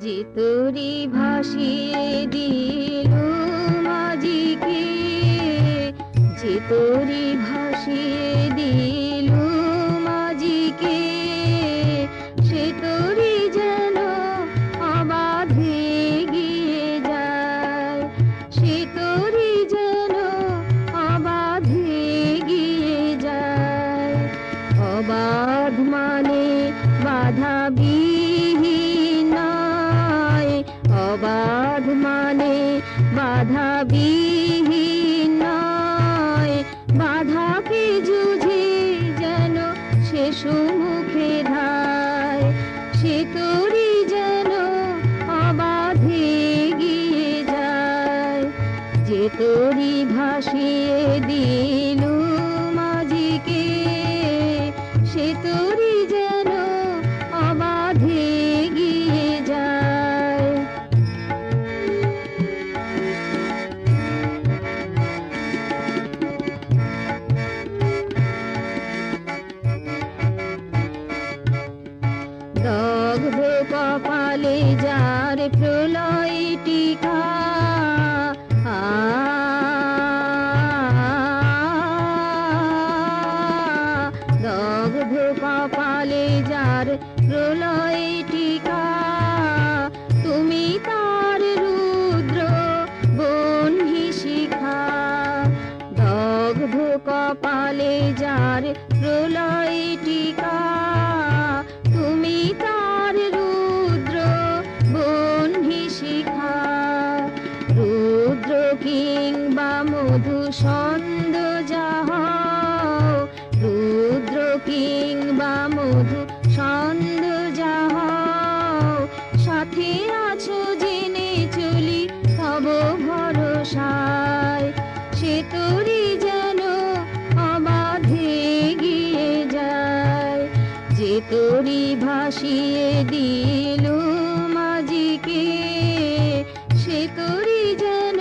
যে তোরি ভাসিয়ে দিলু মাঝিকে, যে তোরি ভাসিয়ে দিলু মাঝিকে, সে তোরি যেন অবাধে গিয়ে যায়, সে তোরি যেন অবাধে গিয়ে যায়। অবাধ মানে বাধা বিহীন, অবাধ মানে বাধা বিহীন নয়, বাধাকে যুঝে যেন সে সুমুখে ধায়, সে তোরি যেন অবাধে গিয়ে যায়। যে তোরি ভাসিয়ে দিলু মাঝিকে, সে তোরি যেন অবাধে গিয়ে যায়। দগ্ধ কপালে যার প্রলয় টিকা, দগ্ধ কপালে যার প্রলয় টিকা, তুমি তার রুদ্র বহ্নি শিখা। দগ্ধ কপালে যার প্রলয় টিকা, তুমি তার রুদ্র বহ্নি শিখা। রুদ্র কিংবা মধুসন্দ যাহা, রুদ্র কিংবা মধুসন্দ যাহা, সাথে আছো জেনে চলি তব ভরসায়, সে তোরি যেন অবাধে গিয়ে যায়। যে তোরি ভাসিয়ে দিলু মাঝিকে, সে তোরি যেন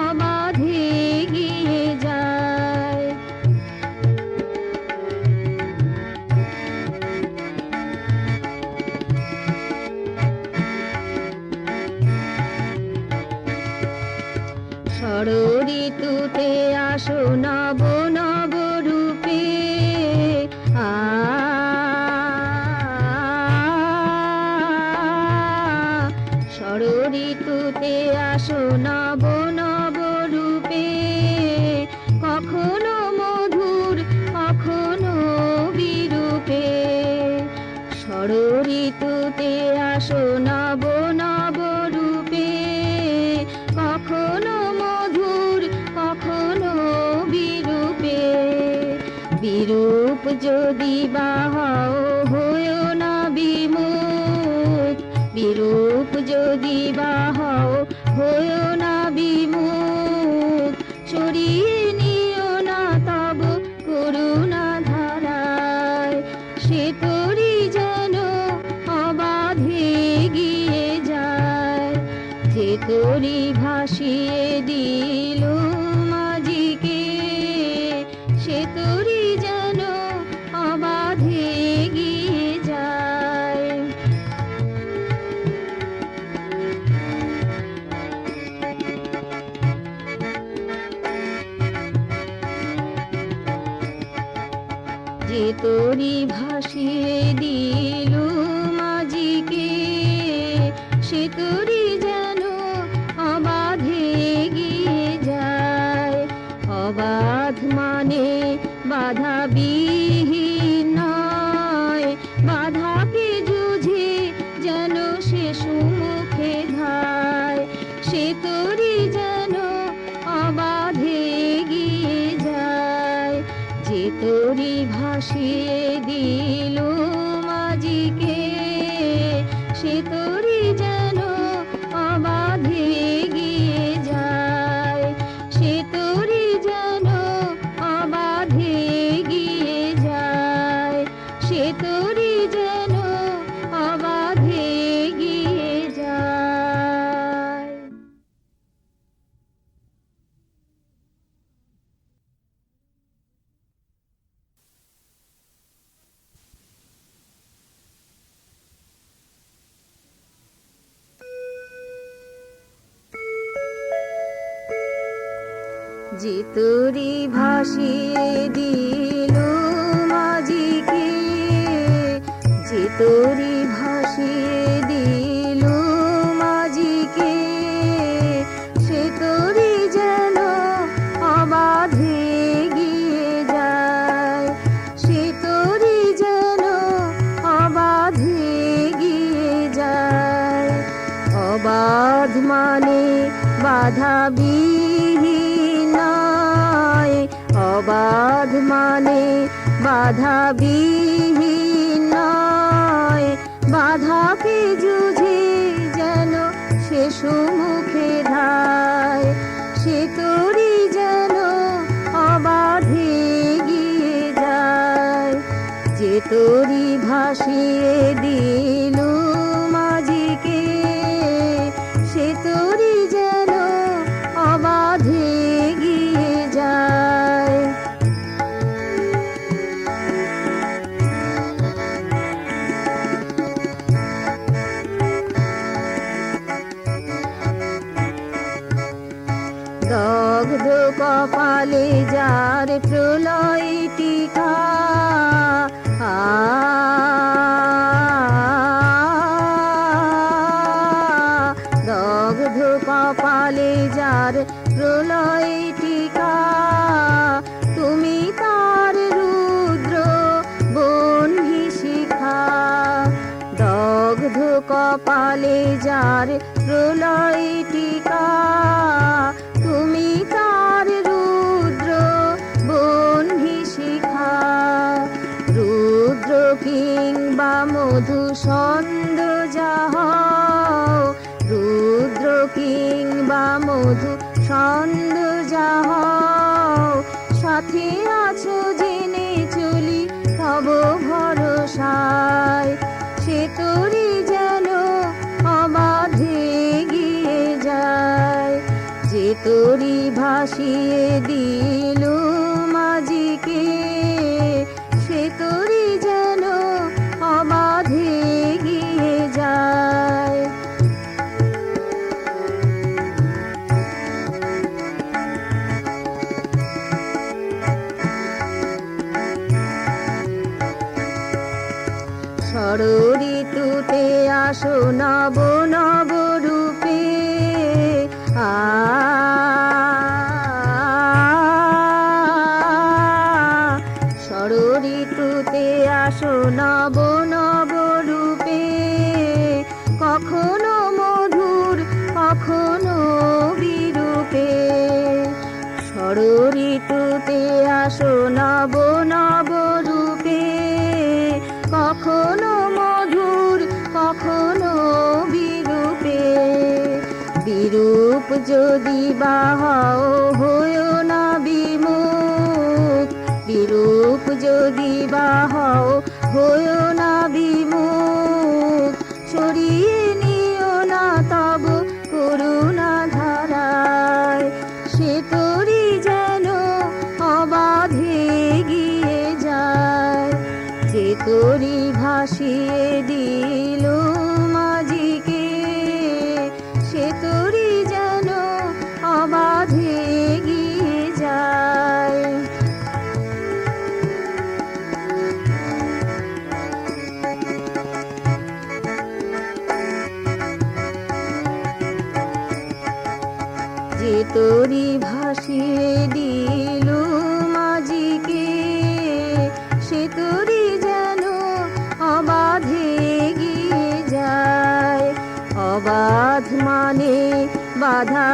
অবাধে গিয়ে যায়। ষড়ঋতুতে আসো নব নব রূপে, ষড়ঋতুতে আসো নব নব রূপে, কখনো মধুর কখনো বিরূপে। ষড়ঋতুতে আসো নব নব রূপে, কখনো মধুর কখনো বিরূপে। বিরূপ যদি বা হও হয়ো না বিমুখ, বিরূপ যদি বা হও হয়ো না বিমুখ। সরিয়ে নিও না তব করুণা ধারায়, সে তোরি যেন অবাধে গিয়ে যায়। যে তোরি ভাসিয়ে দিলু মাঝিকে, সে তোরি যেন অবাধে গিয়ে যায়। যে তোরি ভাসিয়ে দিলু মাঝিকে, সে তোরি যেন অবাধে গিয়ে যায়। অবাধ মানে বাধা বিহীন নয়, বাধাকে যুঝে যেন সে সুমুখে ধায়, সে তোরি যেন অবাধে গিয়ে যায়। যে তোরি ভাসিয়ে দিলু মাঝিকে, সে তোরি যেন অবাধে গিয়ে যায়, সে তোরি যেন অবাধে গিয়ে যায়, সে তোরি যেন অবাধে গিয়ে যায়। যে তোরি ভাসিয়ে দিল মাঝিকে, যে তোরি ভাসিয়ে দিল মাঝিকে, সে তোরি যেন অবাধে গিয়ে যায়, সে তোরি যেন অবাধে গিয়ে যায়। অবাধ মানে বাধা বিহীন নয়, অবাধ মানে বাধা বিহীন নয়, বাধাকে যুঝে যেন সে সুমুখে ধায়, সে তোরি যেন অবাধে গিয়ে যায়। যে তোরি ভাসিয়ে দিল মাঝিকে, সে তোরি যেন অবাধে গিয়ে যায়। দগ্ধ কপালে যার প্রলয় টিকা, দগ্ধ কপালে যার প্রলয় টিকা, তুমি তার রুদ্র বহ্নি শিখা। দগ্ধ কপালে যার প্রলয় টিকা, তুমি তার রুদ্র বহ্নি শিখা। রুদ্র কিংবা মধু ছন্দ যাহও, রুদ্র কিংবা মধু ছন্দ যাহও, সাথে আছো জেনে চলি তব ভরসায়, সে তোরি যেন অবাধে গিয়ে যায়। যে তোরি ভাসিয়ে দিল মাঝিকে, সে তোরি যেন অবাধে গিয়ে যায়। ষড়ঋতুতে আসো নব নব রূপে, ষড়ঋতুতে আসো নব নব রূপে, কখনো মধুর কখনো বিরূপে। ষড়ঋতুতে আসো নব নব রূপে, কখনো মধুর কখনো বিরূপে। বিরূপ যদি বা হও হয়ো না বিমুখ, বিরূপ যদি বা হও হয়ো না বিমুখ, সরিয়ে নিও না তব করুণা ধারায়, সে তোরি যেন অবাধে গিয়ে যায়। যে তোরি ভাসিয়ে দিল মাঝিকে, সে তোরি যেন অবাধে গিয়ে যায়। যে তোরি ভাসিয়ে দিল মাঝিকে, সে তোরি যেন অবাধে গিয়ে যায়। অবাধ মানে বাধা